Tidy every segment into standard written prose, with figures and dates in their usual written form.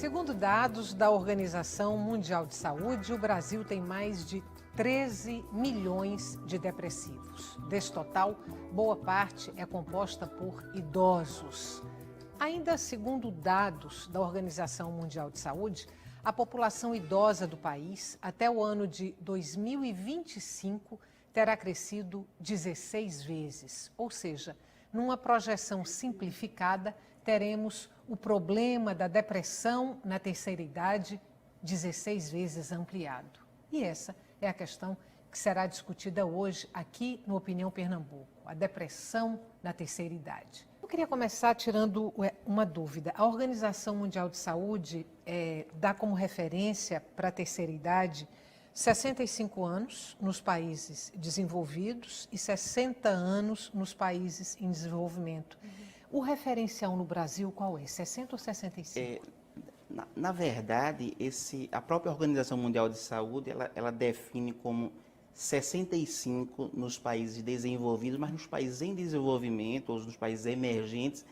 Segundo dados da Organização Mundial de Saúde, o Brasil tem mais de 13 milhões de depressivos. Desse total, boa parte é composta por idosos. Ainda segundo dados da Organização Mundial de Saúde, a população idosa do país, até o ano de 2025, terá crescido 16 vezes. Ou seja, numa projeção simplificada, teremos o problema da depressão na terceira idade 16 vezes ampliado. E essa é a questão que será discutida hoje aqui no Opinião Pernambuco, a depressão na terceira idade. Eu queria começar tirando uma dúvida. A Organização Mundial de Saúde dá como referência para a terceira idade 65 anos nos países desenvolvidos e 60 anos nos países em desenvolvimento. O referencial no Brasil qual é? 60 ou 65? Na verdade, a própria Organização Mundial de Saúde, ela define como 65 nos países desenvolvidos, mas nos países em desenvolvimento, ou nos países emergentes,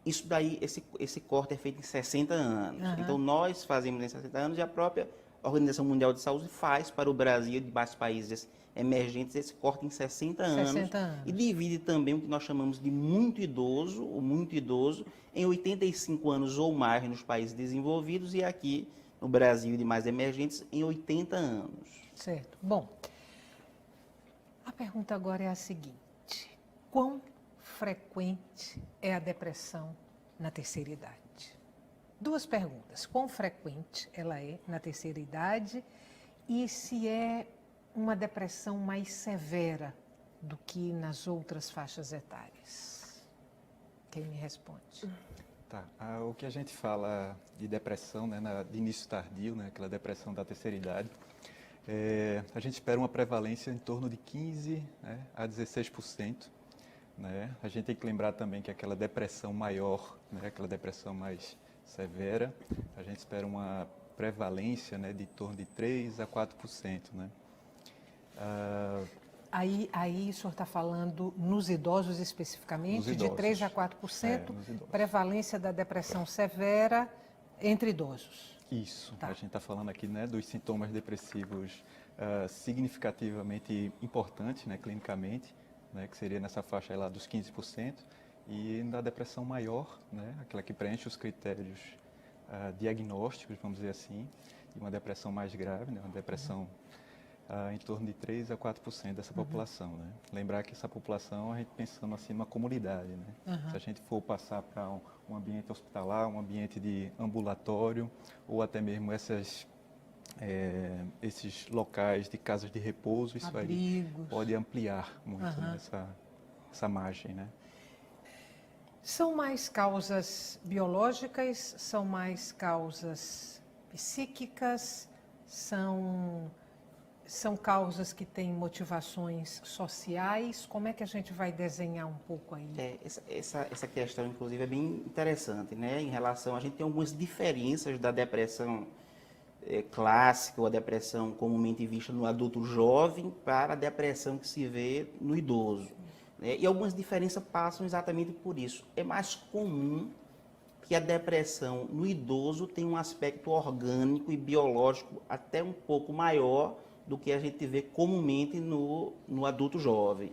isso daí, esse corte é feito em 60 anos. Uhum. Então, nós fazemos em 60 anos e a própria Organização Mundial de Saúde faz para o Brasil e demais países emergentes esse corte em 60 anos. E divide também o que nós chamamos de muito idoso, o muito idoso, em 85 anos ou mais nos países desenvolvidos e aqui no Brasil e demais emergentes em 80 anos. Certo. Bom, a pergunta agora é a seguinte: quão frequente é a depressão na terceira idade? Duas perguntas: quão frequente ela é na terceira idade e se é uma depressão mais severa do que nas outras faixas etárias? Quem me responde? Tá. O que a gente fala de depressão, né, de início tardio, né, aquela depressão da terceira idade, a gente espera uma prevalência em torno de 15 a 16%. Né? A gente tem que lembrar também que aquela depressão maior, né, aquela depressão mais severa, a gente espera uma prevalência, né, de em torno de 3 a 4%. Né? Aí o senhor está falando nos idosos especificamente, nos idosos, de 3 a 4%, prevalência da depressão severa entre idosos. Isso, tá. A gente está falando aqui, né, dos sintomas depressivos significativamente importantes, né, clinicamente, né, que seria nessa faixa aí lá dos 15%, e da depressão maior, né, aquela que preenche os critérios diagnósticos, vamos dizer assim, e uma depressão mais grave, né, uma depressão em torno de 3 a 4% dessa população. Né? Lembrar que essa população, a gente pensando assim numa comunidade. Né? Se a gente for passar para um ambiente hospitalar, um ambiente de ambulatório, ou até mesmo esses locais de casas de repouso, isso aí pode ampliar muito né, essa margem. Né? São mais causas biológicas, são mais causas psíquicas, são causas que têm motivações sociais? Como é que a gente vai desenhar um pouco aí? Essa questão, inclusive, é bem interessante, né? Em relação, a gente tem algumas diferenças da depressão clássica, ou a depressão comumente vista no adulto jovem, para a depressão que se vê no idoso. Né? E algumas diferenças passam exatamente por isso. É mais comum que a depressão no idoso tenha um aspecto orgânico e biológico até um pouco maior do que a gente vê comumente no adulto jovem.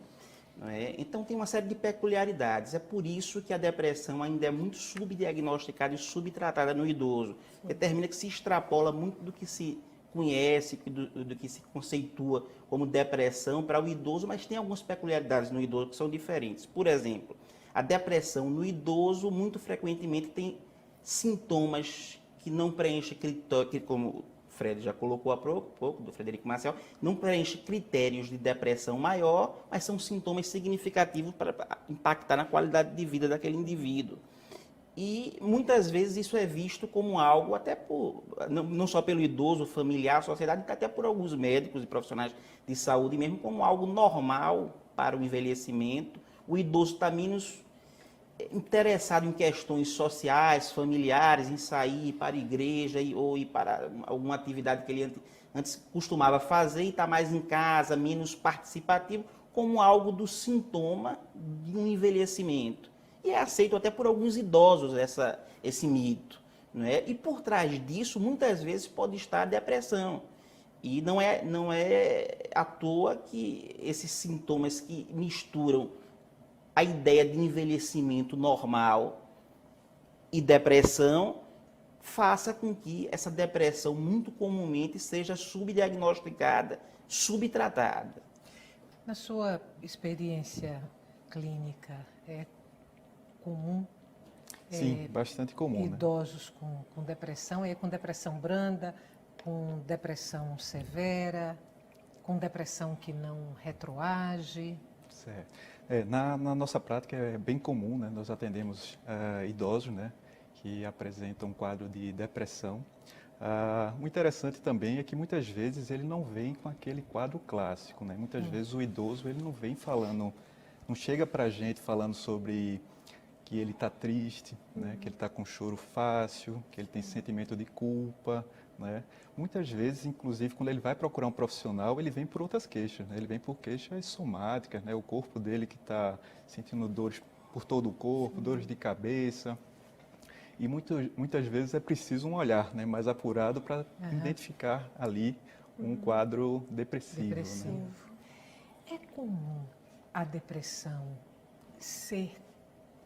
Não é? Então tem uma série de peculiaridades. É por isso que a depressão ainda é muito subdiagnosticada e subtratada no idoso. Determina que se extrapola muito do que se conhece, do que se conceitua como depressão para o idoso, mas tem algumas peculiaridades no idoso que são diferentes. Por exemplo, a depressão no idoso muito frequentemente tem sintomas que não preenchem critérios, como o Fred já colocou há pouco, do Frederico Marcel, não preenche critérios de depressão maior, mas são sintomas significativos para impactar na qualidade de vida daquele indivíduo. E muitas vezes isso é visto como algo, até não só pelo idoso, familiar, sociedade, até por alguns médicos e profissionais de saúde mesmo, como algo normal para o envelhecimento. O idoso está menos interessado em questões sociais, familiares, em sair para a igreja ou ir para alguma atividade que ele antes costumava fazer e está mais em casa, menos participativo, como algo do sintoma de um envelhecimento. E é aceito até por alguns idosos esse mito. não é? E por trás disso, muitas vezes, pode estar a depressão. E não é à toa que esses sintomas que misturam a ideia de envelhecimento normal e depressão faça com que essa depressão muito comumente seja subdiagnosticada, subtratada. Na sua experiência clínica, é comum Sim, bastante comum, né? idosos com depressão, é com depressão branda, com depressão severa, com depressão que não retroage? Certo. Na nossa prática é bem comum, né? Nós atendemos idosos, né, que apresentam um quadro de depressão. O interessante também é que muitas vezes ele não vem com aquele quadro clássico, né? Muitas vezes o idoso ele não vem falando, não chega para a gente falando sobre que ele está triste, né? Que ele está com choro fácil, que ele tem sentimento de culpa, né? Muitas vezes, inclusive, quando ele vai procurar um profissional, ele vem por outras queixas, né? Ele vem por queixas somáticas, né? O corpo dele que está sentindo dores por todo o corpo, dores de cabeça. E muitas vezes é preciso um olhar, né, mais apurado para identificar ali um quadro depressivo. Né? É comum a depressão ser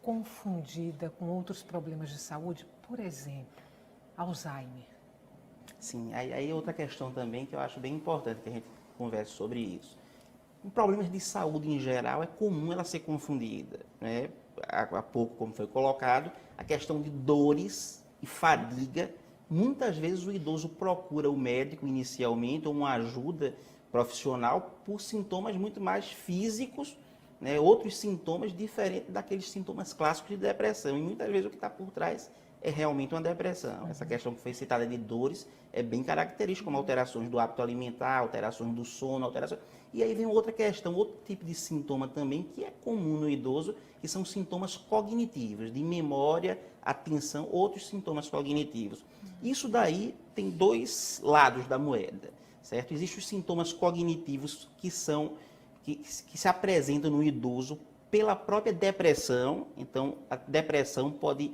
confundida com outros problemas de saúde, por exemplo, Alzheimer? Sim, aí é outra questão também que eu acho bem importante que a gente converse sobre isso. Em problemas de saúde em geral, é comum ela ser confundida, né? Há pouco, como foi colocado, a questão de dores e fadiga. Muitas vezes o idoso procura o médico inicialmente ou uma ajuda profissional por sintomas muito mais físicos, né? Outros sintomas diferentes daqueles sintomas clássicos de depressão. E muitas vezes o que está por trás é realmente uma depressão. Essa questão que foi citada de dores é bem característica, como alterações do hábito alimentar, alterações do sono, alterações... E aí vem outra questão, outro tipo de sintoma também, que é comum no idoso, que são sintomas cognitivos, de memória, atenção, outros sintomas cognitivos. Isso daí tem dois lados da moeda, certo? Existem os sintomas cognitivos que se apresentam no idoso pela própria depressão. Então, a depressão pode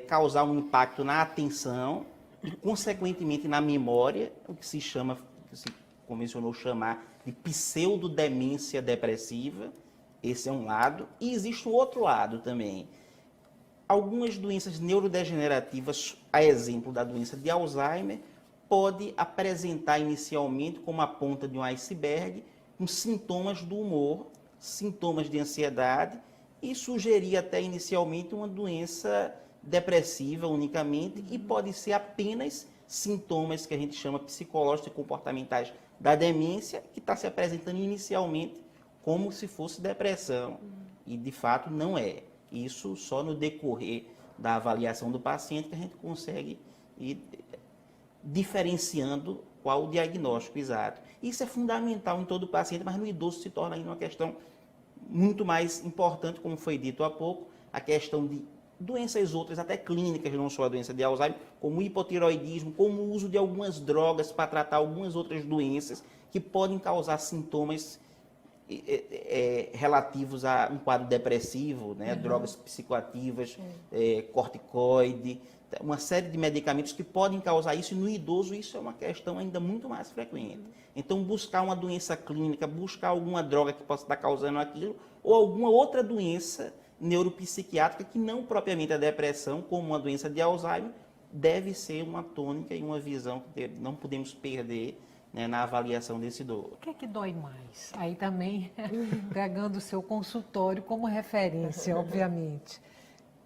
causar um impacto na atenção e, consequentemente, na memória, o que se convencionou chamar de pseudodemência depressiva. Esse é um lado. E existe o outro lado também. Algumas doenças neurodegenerativas, a exemplo da doença de Alzheimer, pode apresentar inicialmente como a ponta de um iceberg, com sintomas do humor, sintomas de ansiedade, e sugerir até inicialmente uma doença depressiva unicamente, e pode ser apenas sintomas que a gente chama psicológicos e comportamentais da demência, que está se apresentando inicialmente como se fosse depressão, e de fato não é. Isso só no decorrer da avaliação do paciente que a gente consegue ir diferenciando qual o diagnóstico exato. Isso é fundamental em todo paciente, mas no idoso se torna ainda uma questão muito mais importante, como foi dito há pouco, a questão de doenças outras, até clínicas, não só a doença de Alzheimer, como o hipotireoidismo, como o uso de algumas drogas para tratar algumas outras doenças que podem causar sintomas relativos a um quadro depressivo, né? Drogas psicoativas, corticoide, uma série de medicamentos que podem causar isso, e no idoso isso é uma questão ainda muito mais frequente. Então, buscar uma doença clínica, buscar alguma droga que possa estar causando aquilo, ou alguma outra doença neuropsiquiátrica que não propriamente a depressão, como uma doença de Alzheimer, deve ser uma tônica e uma visão que não podemos perder, né, na avaliação desse idoso. O que é que dói mais? Aí também pegando o seu consultório como referência, obviamente.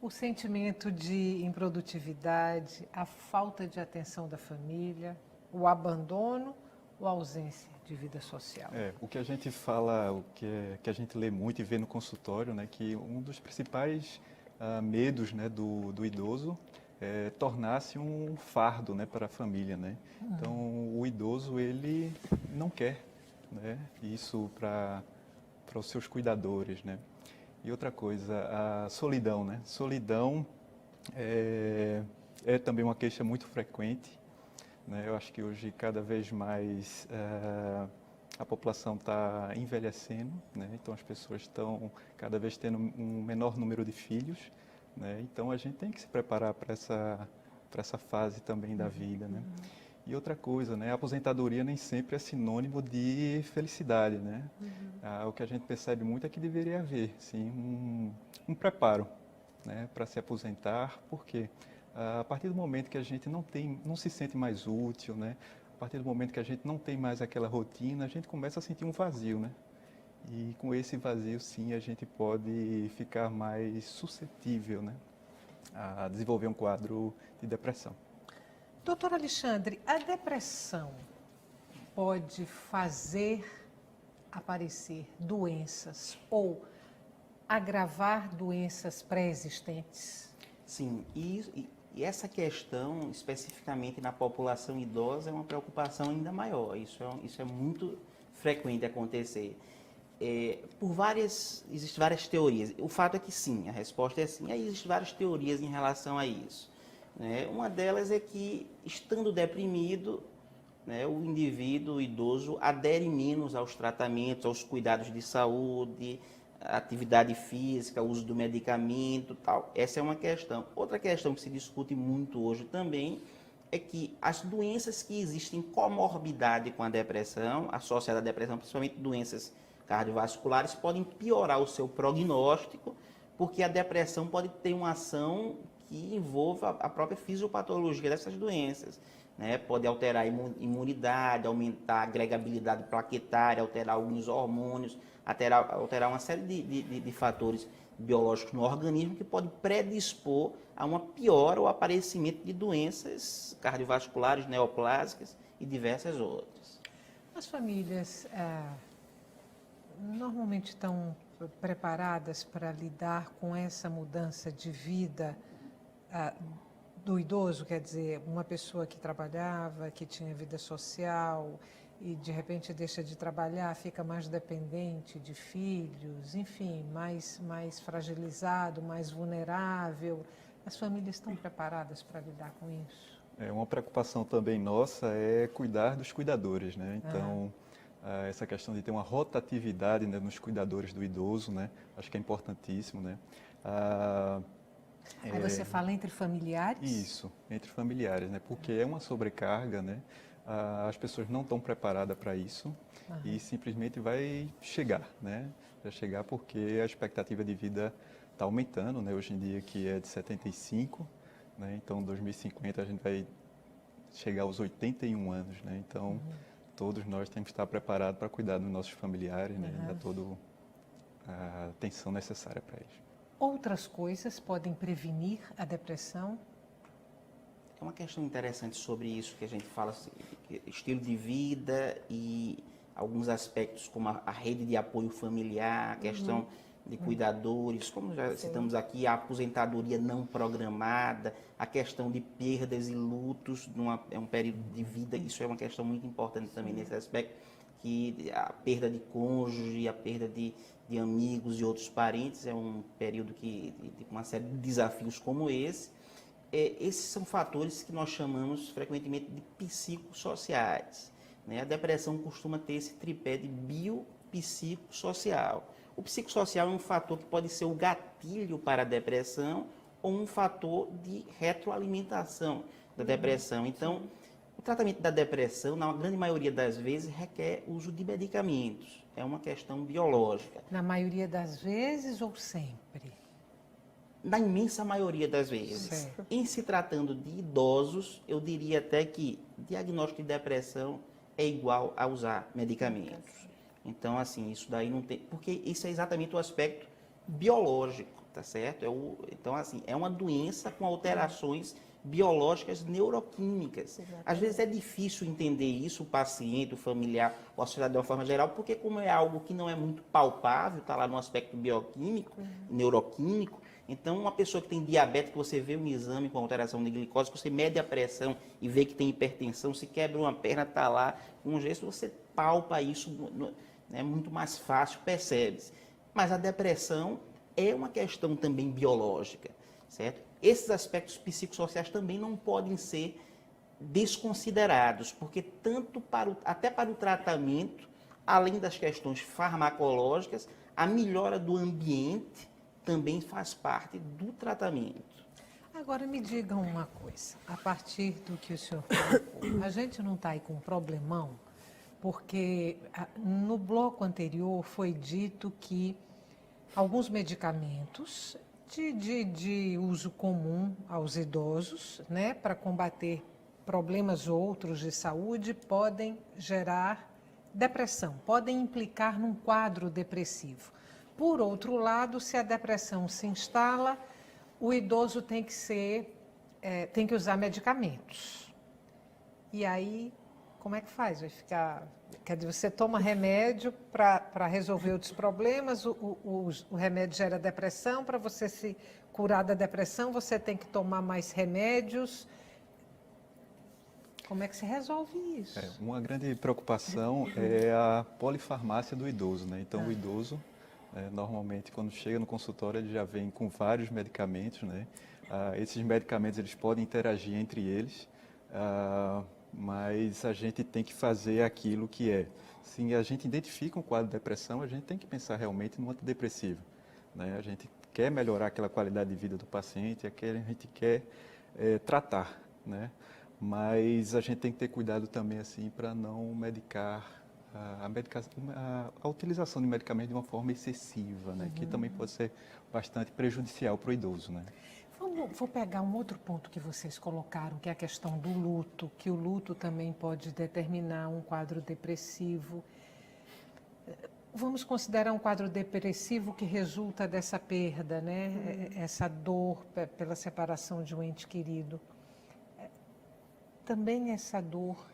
O sentimento de improdutividade, a falta de atenção da família, o abandono ou a ausência de vida social? O que a gente fala, que a gente lê muito e vê no consultório, né, que um dos principais medos, né, do idoso é tornar-se um fardo, né, para a família, né? Então, o idoso, ele não quer, né, isso para os seus cuidadores, né? E outra coisa, a solidão, né? Solidão é também uma queixa muito frequente, né? Eu acho que hoje, cada vez mais, a população está envelhecendo, né? Então, as pessoas estão cada vez tendo um menor número de filhos, né? Então, a gente tem que se preparar para para essa fase também da vida, né? E outra coisa, né? A aposentadoria nem sempre é sinônimo de felicidade, né? O que a gente percebe muito é que deveria haver, sim, um preparo, né, para se aposentar, porque a partir do momento que a gente não se sente mais útil, né? A partir do momento que a gente não tem mais aquela rotina, a gente começa a sentir um vazio, né? E com esse vazio, sim, a gente pode ficar mais suscetível, né, a desenvolver um quadro de depressão. Doutor Alexandre, a depressão pode fazer aparecer doenças ou agravar doenças pré-existentes? Sim, e essa questão, especificamente na população idosa, é uma preocupação ainda maior. Isso é muito frequente acontecer. Existem várias teorias. O fato é que sim, a resposta é sim. Aí existem várias teorias em relação a isso, né? Uma delas é que, estando deprimido, né, o indivíduo, o idoso, adere menos aos tratamentos, aos cuidados de saúde, atividade física, uso do medicamento, tal. Essa é uma questão. Outra questão que se discute muito hoje também é que as doenças que existem comorbidade com a depressão, associada à depressão, principalmente doenças cardiovasculares, podem piorar o seu prognóstico, porque a depressão pode ter uma ação que envolva a própria fisiopatologia dessas doenças, né? Pode alterar a imunidade, aumentar a agregabilidade plaquetária, alterar alguns hormônios, alterar uma série de fatores biológicos no organismo que pode predispor a uma piora ou aparecimento de doenças cardiovasculares, neoplásicas e diversas outras. As famílias normalmente estão preparadas para lidar com essa mudança de vida do idoso, quer dizer, uma pessoa que trabalhava, que tinha vida social e de repente deixa de trabalhar, fica mais dependente de filhos, enfim, mais fragilizado, mais vulnerável. As famílias estão preparadas para lidar com isso? Uma preocupação também nossa é cuidar dos cuidadores, né? Então, essa questão de ter uma rotatividade, né, nos cuidadores do idoso, né? Acho que é importantíssimo, né? Aí você fala entre familiares? Isso, entre familiares, né? Porque é uma sobrecarga, né? As pessoas não estão preparadas para isso e simplesmente vai chegar, né? Vai chegar porque a expectativa de vida está aumentando, né? Hoje em dia que é de 75, né? Então, em 2050 a gente vai chegar aos 81 anos, né? Então, todos nós temos que estar preparados para cuidar dos nossos familiares, né? Dar toda a atenção necessária para eles. Outras coisas podem prevenir a depressão? É uma questão interessante sobre isso que a gente fala, assim, estilo de vida e alguns aspectos como a rede de apoio familiar, a questão de cuidadores, como já citamos aqui, a aposentadoria não programada, a questão de perdas e lutos, é um período de vida, isso é uma questão muito importante também nesse aspecto, que a perda de cônjuge, a perda de amigos e outros parentes, é um período que tem uma série de desafios como esse. Esses são fatores que nós chamamos frequentemente de psicossociais, né? A depressão costuma ter esse tripé de biopsicossocial. O psicossocial é um fator que pode ser o gatilho para a depressão ou um fator de retroalimentação da depressão. Então, o tratamento da depressão, na grande maioria das vezes, requer uso de medicamentos. É uma questão biológica. Na maioria das vezes ou sempre? Na imensa maioria das vezes. Certo. Em se tratando de idosos, eu diria até que diagnóstico de depressão é igual a usar medicamentos. Então, assim, isso daí não tem... Porque isso é exatamente o aspecto biológico, tá certo? Então, assim, é uma doença com alterações biológicas neuroquímicas. Às vezes é difícil entender isso, o paciente, o familiar, ou a sociedade de uma forma geral, porque como é algo que não é muito palpável, está lá no aspecto bioquímico, neuroquímico, então uma pessoa que tem diabetes, que você vê um exame com alteração de glicose, que você mede a pressão e vê que tem hipertensão, se quebra uma perna, está lá, com um gesto, você palpa isso, é muito mais fácil, percebe-se. Mas a depressão é uma questão também biológica, certo? Esses aspectos psicossociais também não podem ser desconsiderados, porque até para o tratamento, além das questões farmacológicas, a melhora do ambiente também faz parte do tratamento. Agora me digam uma coisa, a partir do que o senhor colocou, a gente não está aí com um problemão, porque no bloco anterior foi dito que alguns medicamentos de uso comum aos idosos, né, para combater problemas outros de saúde, podem gerar depressão, podem implicar num quadro depressivo. Por outro lado, se a depressão se instala, o idoso tem que usar medicamentos. E aí, como é que faz? Vai ficar... Quer dizer, você toma remédio para resolver outros problemas, o remédio gera depressão, para você se curar da depressão, você tem que tomar mais remédios. Como é que se resolve isso? Uma grande preocupação é a polifarmácia do idoso, né? Então, o idoso, normalmente, quando chega no consultório, ele já vem com vários medicamentos, né? Esses medicamentos, eles podem interagir entre eles, mas a gente tem que fazer aquilo que é. Se a gente identifica um quadro de depressão, a gente tem que pensar realmente no antidepressivo, né? A gente quer melhorar aquela qualidade de vida do paciente, a gente quer tratar, né? Mas a gente tem que ter cuidado também assim para não medicar a utilização de medicamentos de uma forma excessiva, né? Que também pode ser bastante prejudicial para o idoso, né? Vou pegar um outro ponto que vocês colocaram, que é a questão do luto, que o luto também pode determinar um quadro depressivo. Vamos considerar um quadro depressivo que resulta dessa perda, né? Essa dor pela separação de um ente querido. Também essa dor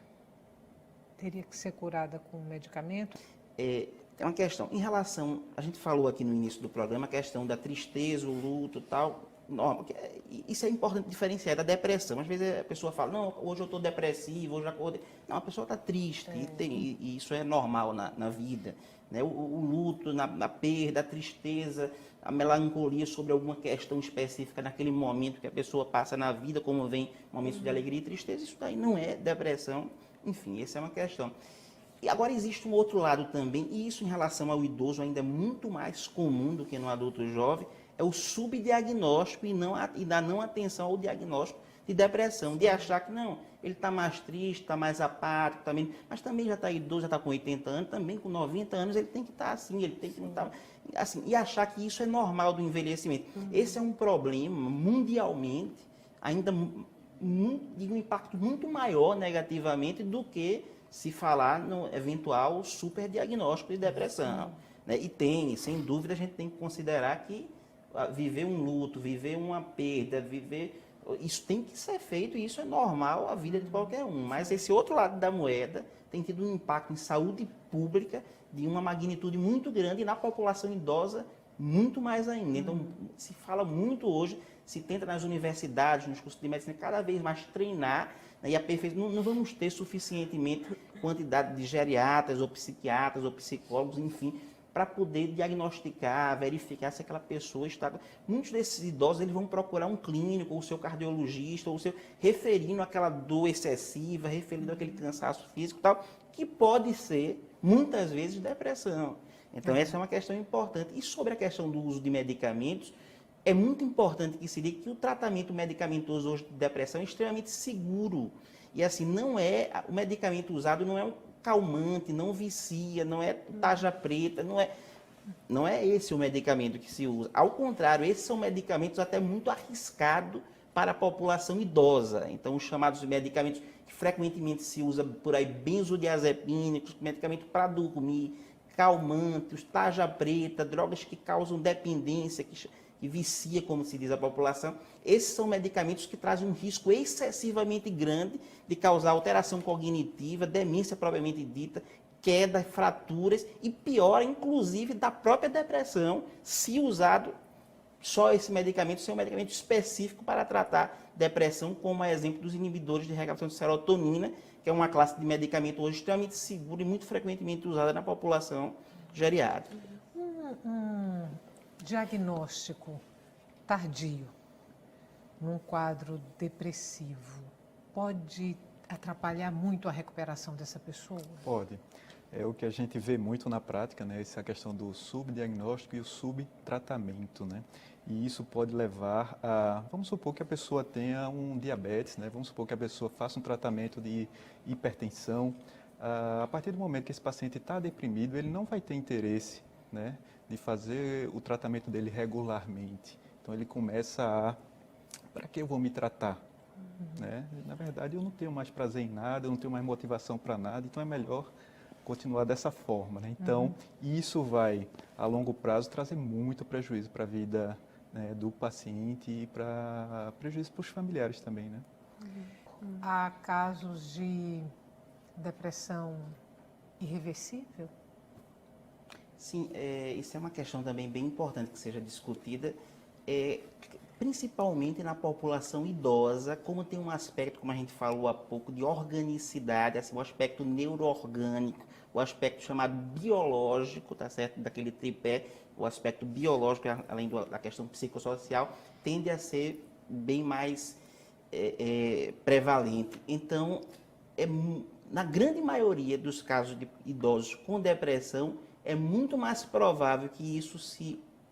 teria que ser curada com medicamento? É uma questão, em relação, a gente falou aqui no início do programa, a questão da tristeza, o luto e tal, isso é importante diferenciar da depressão. Às vezes a pessoa fala, não, hoje eu estou depressivo, hoje eu acordei. Não, a pessoa está triste, e isso é normal na vida, né? O luto, na perda, a tristeza, a melancolia sobre alguma questão específica naquele momento que a pessoa passa na vida, como vem momentos de alegria e tristeza, isso daí não é depressão. Enfim, essa é uma questão. E agora existe um outro lado também, e isso em relação ao idoso ainda é muito mais comum do que no adulto jovem, é o subdiagnóstico e da não atenção ao diagnóstico de depressão, de achar que não, ele está mais triste, está mais apático, mas também já está idoso, já está com 80 anos, também com 90 anos ele tem que estar assim, ele tem que não estar assim, e achar que isso é normal do envelhecimento. Esse é um problema mundialmente, ainda de um impacto muito maior negativamente do que se falar no eventual superdiagnóstico de depressão, né? E sem dúvida, a gente tem que considerar que viver um luto, viver uma perda, isso tem que ser feito e isso é normal a vida de qualquer um. Mas esse outro lado da moeda tem tido um impacto em saúde pública de uma magnitude muito grande e na população idosa muito mais ainda. Então, se fala muito hoje, se tenta nas universidades, nos cursos de medicina, cada vez mais treinar, né, e aperfeiçoar. Não vamos ter suficientemente quantidade de geriatras ou psiquiatras ou psicólogos, enfim, para poder diagnosticar, verificar se aquela pessoa está... Muitos desses idosos eles vão procurar um clínico, ou o seu cardiologista, ou o seu... referindo àquela dor excessiva, referindo àquele cansaço físico e tal, que pode ser, muitas vezes, depressão. Então, essa é uma questão importante. E sobre a questão do uso de medicamentos, é muito importante que se diga que o tratamento medicamentoso hoje de depressão é extremamente seguro. E assim, o medicamento usado não é um calmante, não vicia, não é tarja preta, não é esse o medicamento que se usa. Ao contrário, esses são medicamentos até muito arriscados para a população idosa. Então, os chamados medicamentos que frequentemente se usa por aí, benzodiazepínicos, medicamento para dormir, calmantes, tarja preta, drogas que causam dependência, que vicia, como se diz a população. Esses são medicamentos que trazem um risco excessivamente grande de causar alteração cognitiva, demência propriamente dita, queda, fraturas e pior, inclusive, da própria depressão, se usado só esse medicamento, ser um medicamento específico para tratar depressão, como é exemplo dos inibidores de regulação de serotonina, que é uma classe de medicamento hoje extremamente segura e muito frequentemente usada na população geriátrica. Diagnóstico tardio num quadro depressivo pode atrapalhar muito a recuperação dessa pessoa? Pode. É o que a gente vê muito na prática, né? Essa questão do subdiagnóstico e o subtratamento, né? e isso pode levar a, vamos supor que a pessoa tenha um diabetes, né? Vamos supor que a pessoa faça um tratamento de hipertensão. A partir do momento que esse paciente está deprimido, ele não vai ter interesse, né, de fazer o tratamento dele regularmente. Então ele começa a, para que eu vou me tratar? Né? Na verdade, eu não tenho mais prazer em nada, eu não tenho mais motivação para nada, então é melhor continuar dessa forma. Né? Então, isso vai, a longo prazo, trazer muito prejuízo para a vida, né, do paciente e para prejuízo para os familiares também. Né? Há casos de depressão irreversível? Sim, isso é uma questão também bem importante que seja discutida, principalmente na população idosa, como tem um aspecto, como a gente falou há pouco, de organicidade, assim, o aspecto neuroorgânico, o aspecto chamado biológico, tá certo? Daquele tripé, o aspecto biológico, além da questão psicossocial, tende a ser bem mais prevalente. Então, na grande maioria dos casos de idosos com depressão, é muito mais provável que isso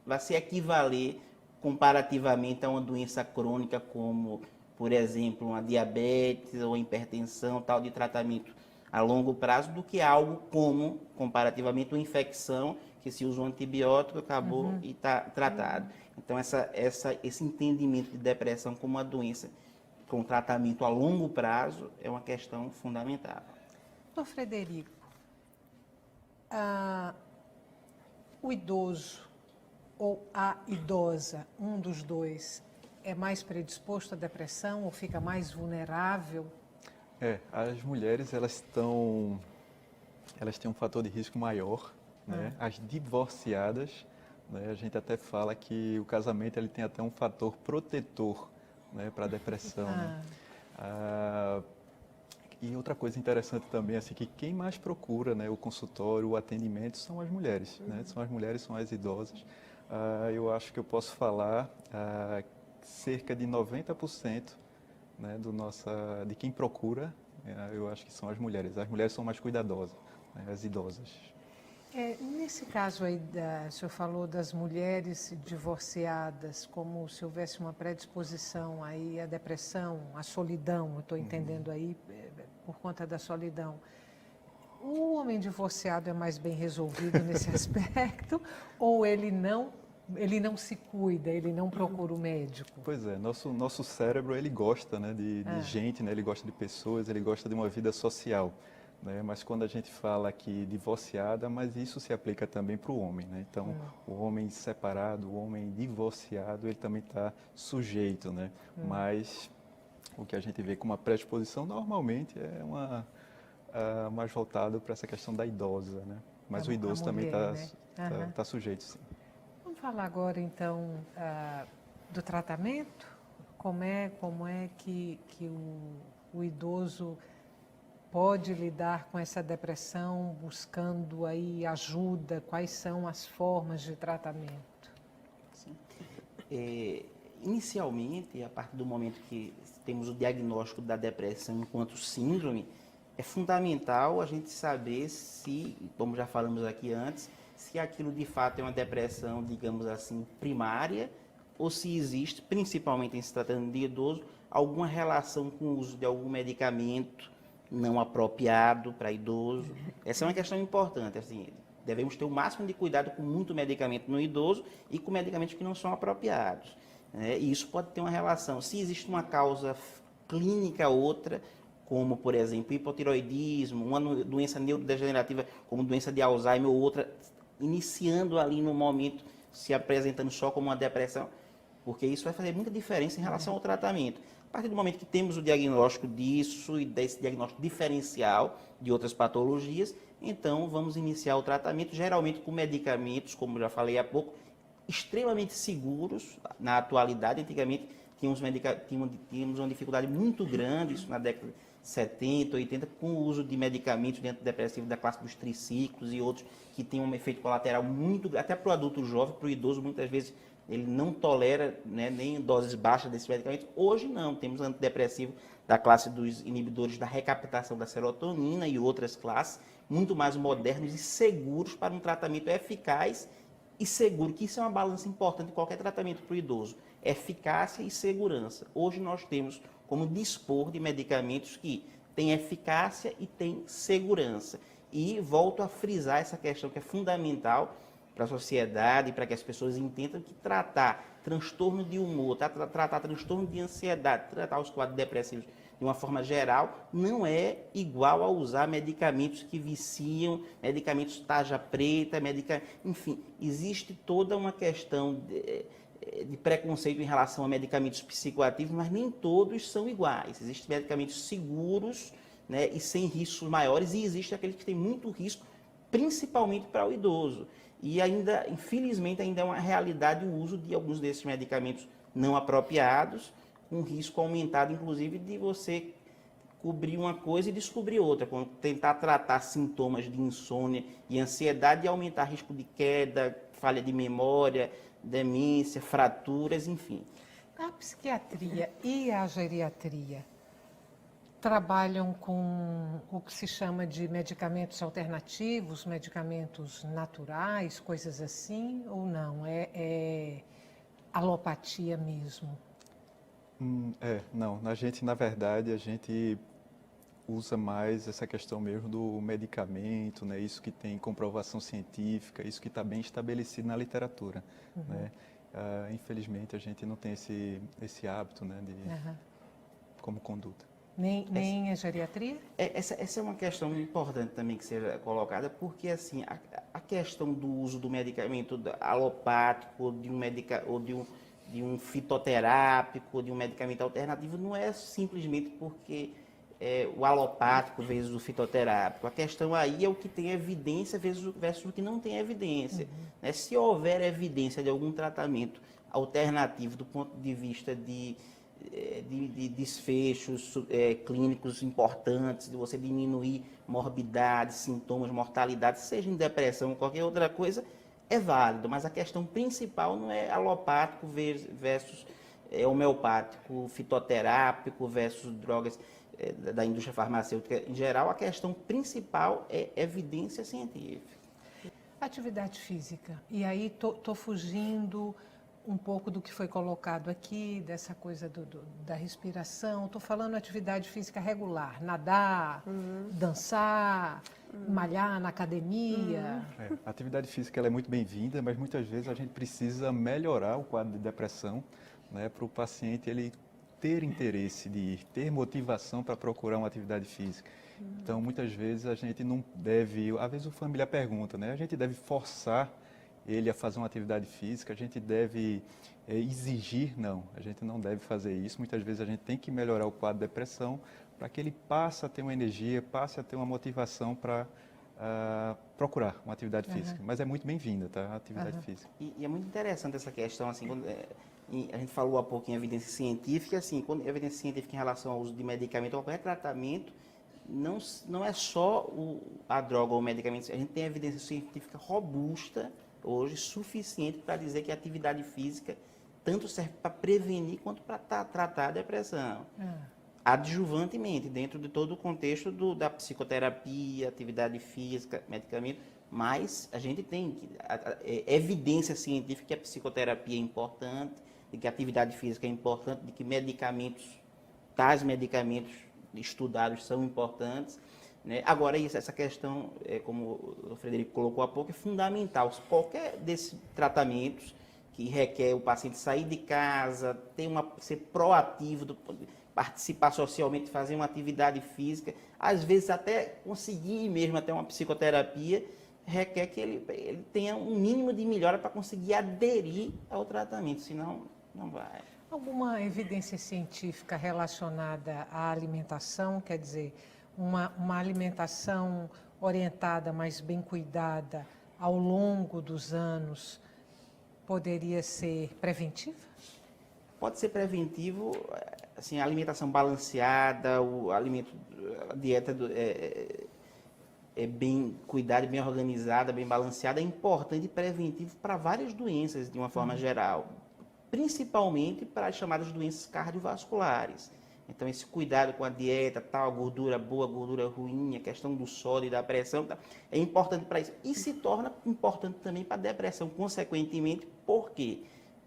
vai se equivaler comparativamente a uma doença crônica como, por exemplo, uma diabetes ou hipertensão, tal, de tratamento a longo prazo, do que algo como, comparativamente, uma infecção que se usa um antibiótico, acabou e está tratado. Então, esse entendimento de depressão como uma doença com tratamento a longo prazo é uma questão fundamental. Doutor Frederico, o idoso ou a idosa, um dos dois, é mais predisposto à depressão ou fica mais vulnerável? As mulheres, elas têm um fator de risco maior, né? As divorciadas, né? A gente até fala que o casamento ele tem até um fator protetor, né, para a depressão. Né? E outra coisa interessante também, assim, que quem mais procura, né, o consultório, o atendimento, são as mulheres, né? São as mulheres, são as idosas. Eu acho que eu posso falar cerca de 90%, né, de quem procura, eu acho que são as mulheres. As mulheres são mais cuidadosas, né, as idosas. Nesse caso aí, o senhor falou das mulheres divorciadas, como se houvesse uma predisposição aí à depressão, à solidão, eu estou entendendo aí, por conta da solidão. O homem divorciado é mais bem resolvido nesse aspecto ou ele não se cuida, ele não procura o médico? Pois é, nosso cérebro ele gosta, né, de gente, né, ele gosta de pessoas, ele gosta de uma vida social. Né? Mas quando a gente fala aqui divorciada, mas isso se aplica também para o homem. Né? Então, o homem separado, o homem divorciado, ele também está sujeito. Né? Mas o que a gente vê como uma predisposição normalmente é mais voltado para essa questão da idosa. Né? Mas o idoso também está sujeito, sim. Vamos falar agora, então, do tratamento? Como é que o idoso pode lidar com essa depressão, buscando aí ajuda? Quais são as formas de tratamento? Sim. Inicialmente, a partir do momento que temos o diagnóstico da depressão enquanto síndrome, é fundamental a gente saber se, como já falamos aqui antes, se aquilo de fato é uma depressão, digamos assim, primária, ou se existe, principalmente em se tratando de idoso, alguma relação com o uso de algum medicamento não apropriado para idoso. Essa é uma questão importante. Assim, devemos ter o máximo de cuidado com muito medicamento no idoso e com medicamentos que não são apropriados. Né? E isso pode ter uma relação. Se existe uma causa clínica outra, como, por exemplo, hipotiroidismo, uma doença neurodegenerativa, como doença de Alzheimer ou outra, iniciando ali no momento, se apresentando só como uma depressão, porque isso vai fazer muita diferença em relação ao tratamento. A partir do momento que temos o diagnóstico disso e desse diagnóstico diferencial de outras patologias, então vamos iniciar o tratamento, geralmente com medicamentos, como já falei há pouco, extremamente seguros. Na atualidade, antigamente tínhamos uma dificuldade muito grande, isso na década de 70, 80, com o uso de medicamentos de antidepressivos da classe dos triciclos e outros que têm um efeito colateral muito grande, até para o adulto jovem, para o idoso, muitas vezes ele não tolera, né, nem doses baixas desses medicamentos. Hoje não, temos antidepressivo da classe dos inibidores da recaptação da serotonina e outras classes, muito mais modernos e seguros para um tratamento eficaz e seguro, que isso é uma balança importante em qualquer tratamento para o idoso, eficácia e segurança. Hoje nós temos como dispor de medicamentos que têm eficácia e têm segurança. E volto a frisar essa questão que é fundamental para a sociedade, para que as pessoas entendam que tratar transtorno de humor, tratar transtorno de ansiedade, tratar os quadros depressivos de uma forma geral, não é igual a usar medicamentos que viciam, medicamentos tarja preta, enfim, existe toda uma questão de preconceito em relação a medicamentos psicoativos, mas nem todos são iguais. Existem medicamentos seguros, né, e sem riscos maiores, e existe aqueles que têm muito risco, principalmente para o idoso. E ainda, infelizmente, ainda é uma realidade o uso de alguns desses medicamentos não apropriados, com risco aumentado, inclusive, de você cobrir uma coisa e descobrir outra, quando tentar tratar sintomas de insônia e ansiedade e aumentar risco de queda, falha de memória, demência, fraturas, enfim. A psiquiatria e a geriatria trabalham com o que se chama de medicamentos alternativos, medicamentos naturais, coisas assim, ou não? É alopatia mesmo? Não. Na verdade, a gente usa mais essa questão mesmo do medicamento, né? Isso que tem comprovação científica, isso que está bem estabelecido na literatura, né? Infelizmente, a gente não tem esse hábito, né, como conduta. Nem a geriatria? Essa é uma questão importante também que seja colocada, porque assim, a questão do uso do medicamento alopático, ou de um fitoterápico, de um medicamento alternativo, não é simplesmente porque o alopático versus o fitoterápico. A questão aí é o que tem evidência versus o que não tem evidência. Né? Se houver evidência de algum tratamento alternativo do ponto de vista de desfechos clínicos importantes, de você diminuir morbidade, sintomas, mortalidade, seja em depressão ou qualquer outra coisa, é válido. Mas a questão principal não é alopático versus homeopático, fitoterápico versus drogas da indústria farmacêutica. Em geral, a questão principal é evidência científica. Atividade física. E aí estou fugindo um pouco do que foi colocado aqui, dessa coisa da respiração. Estou falando atividade física regular, nadar, dançar, malhar na academia. A atividade física ela é muito bem-vinda, mas muitas vezes a gente precisa melhorar o quadro de depressão, né, para o paciente ele ter interesse de ir, ter motivação para procurar uma atividade física. Então, muitas vezes a gente não deve, às vezes o família pergunta, né, a gente deve forçar ele a fazer uma atividade física, a gente deve exigir, não, a gente não deve fazer isso. Muitas vezes a gente tem que melhorar o quadro de depressão para que ele passe a ter uma energia, passe a ter uma motivação para procurar uma atividade física. Mas é muito bem-vinda, tá, a atividade física. E é muito interessante essa questão, assim, quando, a gente falou há pouco em evidência científica, assim, quando evidência científica em relação ao uso de medicamento ou qualquer tratamento, não é só a droga ou o medicamento, a gente tem evidência científica robusta, hoje, suficiente para dizer que a atividade física tanto serve para prevenir quanto para tratar a depressão. Adjuvantemente, dentro de todo o contexto da psicoterapia, atividade física, medicamento, mas a gente tem evidência científica que a psicoterapia é importante, de que a atividade física é importante, de que tais medicamentos estudados são importantes. Né? Agora, essa questão, como o Frederico colocou há pouco, é fundamental. Qualquer desses tratamentos que requer o paciente sair de casa, ser proativo, participar socialmente, fazer uma atividade física, às vezes até conseguir mesmo até uma psicoterapia, requer que ele tenha um mínimo de melhora para conseguir aderir ao tratamento, senão não vai. Alguma evidência científica relacionada à alimentação, quer dizer, uma alimentação orientada, mas bem cuidada, ao longo dos anos, poderia ser preventiva? Pode ser preventivo, assim, a alimentação balanceada, a dieta bem cuidada, bem organizada, bem balanceada, é importante e preventivo para várias doenças, de uma forma geral, principalmente para as chamadas doenças cardiovasculares. Então, esse cuidado com a dieta, tal, gordura boa, gordura ruim, a questão do sódio e da pressão, tá, é importante para isso. E se torna importante também para a depressão, consequentemente, por quê?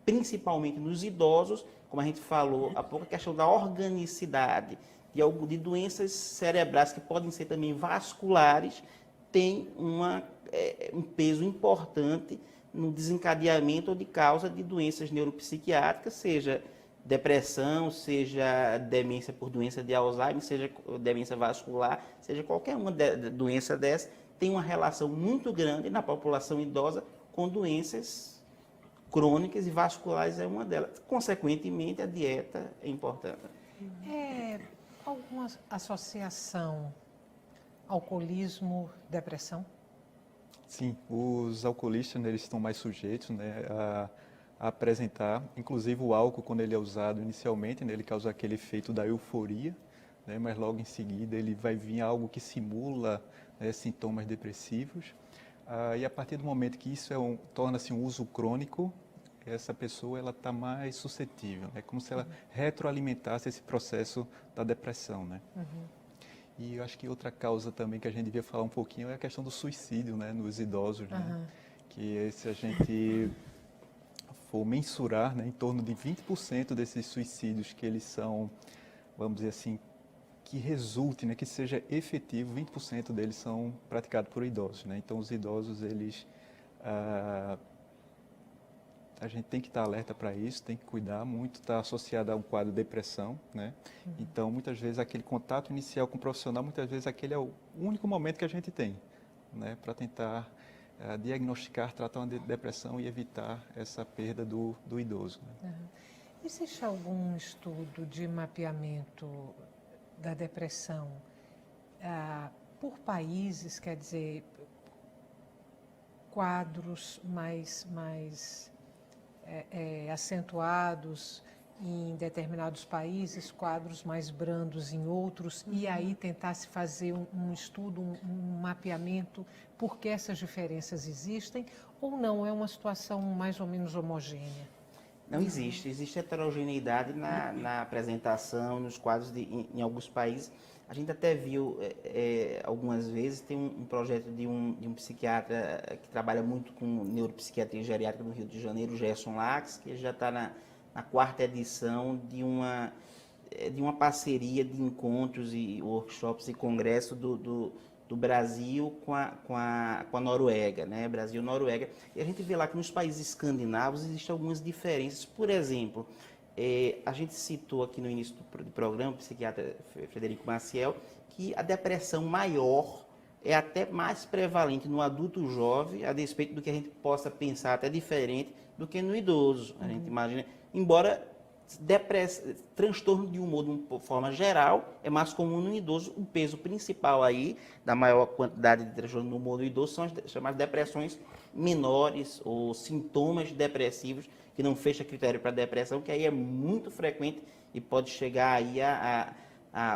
Principalmente nos idosos, como a gente falou há pouco, a questão da organicidade, de doenças cerebrais que podem ser também vasculares, tem um peso importante no desencadeamento ou de causa de doenças neuropsiquiátricas, seja depressão, seja demência por doença de Alzheimer, seja demência vascular, seja qualquer uma doença dessa, tem uma relação muito grande na população idosa com doenças crônicas e vasculares é uma delas. Consequentemente, a dieta é importante. É alguma associação alcoolismo, depressão? Sim, os alcoolistas, né, eles estão mais sujeitos, né, a apresentar, inclusive o álcool, quando ele é usado inicialmente, né, ele causa aquele efeito da euforia, né, mas logo em seguida ele vai vir algo que simula, né, sintomas depressivos. E a partir do momento que isso torna-se um uso crônico, essa pessoa ela está mais suscetível, é como se ela retroalimentasse esse processo da depressão, né? E eu acho que outra causa também que a gente devia falar um pouquinho é a questão do suicídio, né, nos idosos, né? Que se a gente for mensurar, né, em torno de 20% desses suicídios que eles são, vamos dizer assim, que resulte, né, que seja efetivo, 20% deles são praticados por idosos, né? Então os idosos, eles a gente tem que estar alerta para isso, tem que cuidar muito, está associado a um quadro de depressão, né? Então, muitas vezes, aquele contato inicial com o profissional, muitas vezes, aquele é o único momento que a gente tem, né? Para tentar diagnosticar, tratar uma depressão e evitar essa perda do idoso. Né? Existe algum estudo de mapeamento da depressão por países, quer dizer, quadros mais acentuados em determinados países, quadros mais brandos em outros, e aí tentar se fazer um estudo, um mapeamento, por que essas diferenças existem, ou não, é uma situação mais ou menos homogênea? Não existe, existe heterogeneidade na apresentação, nos quadros em alguns países. A gente até viu algumas vezes, tem um projeto de um psiquiatra que trabalha muito com neuropsiquiatria geriátrica no Rio de Janeiro, Gerson Lax, que já está na 4ª edição de uma parceria de encontros e workshops e congressos do Brasil com a Noruega, né? Brasil e Noruega. E a gente vê lá que nos países escandinavos existem algumas diferenças. Por exemplo, a gente citou aqui no início do programa, o psiquiatra Frederico Maciel, que a depressão maior é até mais prevalente no adulto jovem, a despeito do que a gente possa pensar até diferente do que no idoso. A gente imagina, embora transtorno de humor de uma forma geral é mais comum no idoso. O peso principal aí da maior quantidade de transtorno de humor do idoso são as chamadas depressões menores ou sintomas depressivos que não fecha critério para depressão, que aí é muito frequente e pode chegar aí a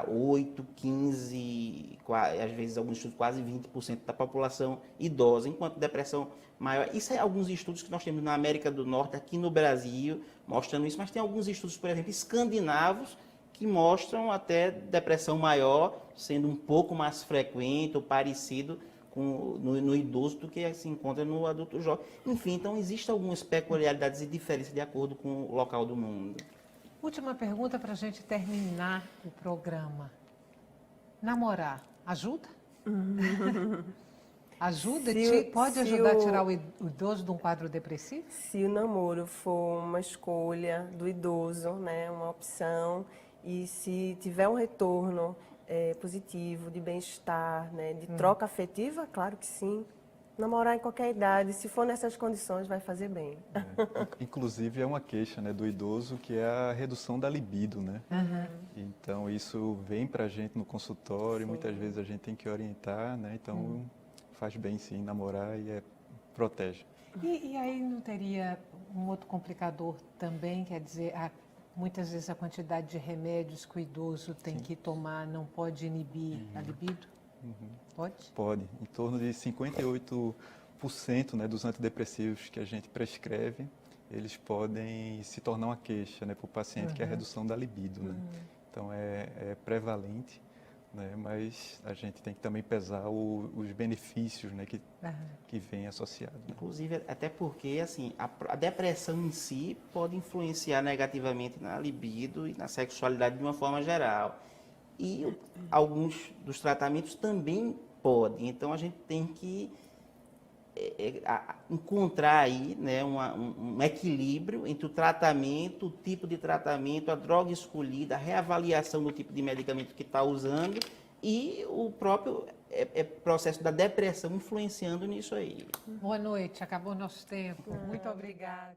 8, 15, às vezes alguns estudos quase 20% da população idosa, enquanto depressão maior. Isso é alguns estudos que nós temos na América do Norte, aqui no Brasil, mostrando isso, mas tem alguns estudos, por exemplo, escandinavos, que mostram até depressão maior sendo um pouco mais frequente ou parecido no idoso do que se encontra no adulto jovem. Enfim, então existem algumas peculiaridades e diferenças de acordo com o local do mundo. Última pergunta para a gente terminar o programa. Namorar ajuda? Ajuda? Pode ajudar a tirar o idoso de um quadro depressivo? Se o namoro for uma escolha do idoso, né, uma opção, e se tiver um retorno positivo, de bem-estar, né, de troca afetiva, claro que sim. Namorar em qualquer idade, se for nessas condições, vai fazer bem. Inclusive é uma queixa, né, do idoso, que é a redução da libido, né? Então isso vem para a gente no consultório, muitas vezes a gente tem que orientar, né? Então faz bem sim namorar e protege. E aí não teria um outro complicador também, quer dizer, muitas vezes a quantidade de remédios que o idoso tem que tomar não pode inibir a libido? Pode? Pode. Em torno de 58%, né, dos antidepressivos que a gente prescreve, eles podem se tornar uma queixa, né, para o paciente, que é a redução da libido. Né? Então é prevalente, né? Mas a gente tem que também pesar os benefícios, né, que vêm associados. Né? Inclusive, até porque assim, a depressão em si pode influenciar negativamente na libido e na sexualidade de uma forma geral. E alguns dos tratamentos também podem. Então, a gente tem que encontrar aí, né, um equilíbrio entre o tratamento, o tipo de tratamento, a droga escolhida, a reavaliação do tipo de medicamento que está usando e o próprio processo da depressão influenciando nisso aí. Boa noite, acabou nosso tempo. Muito obrigada.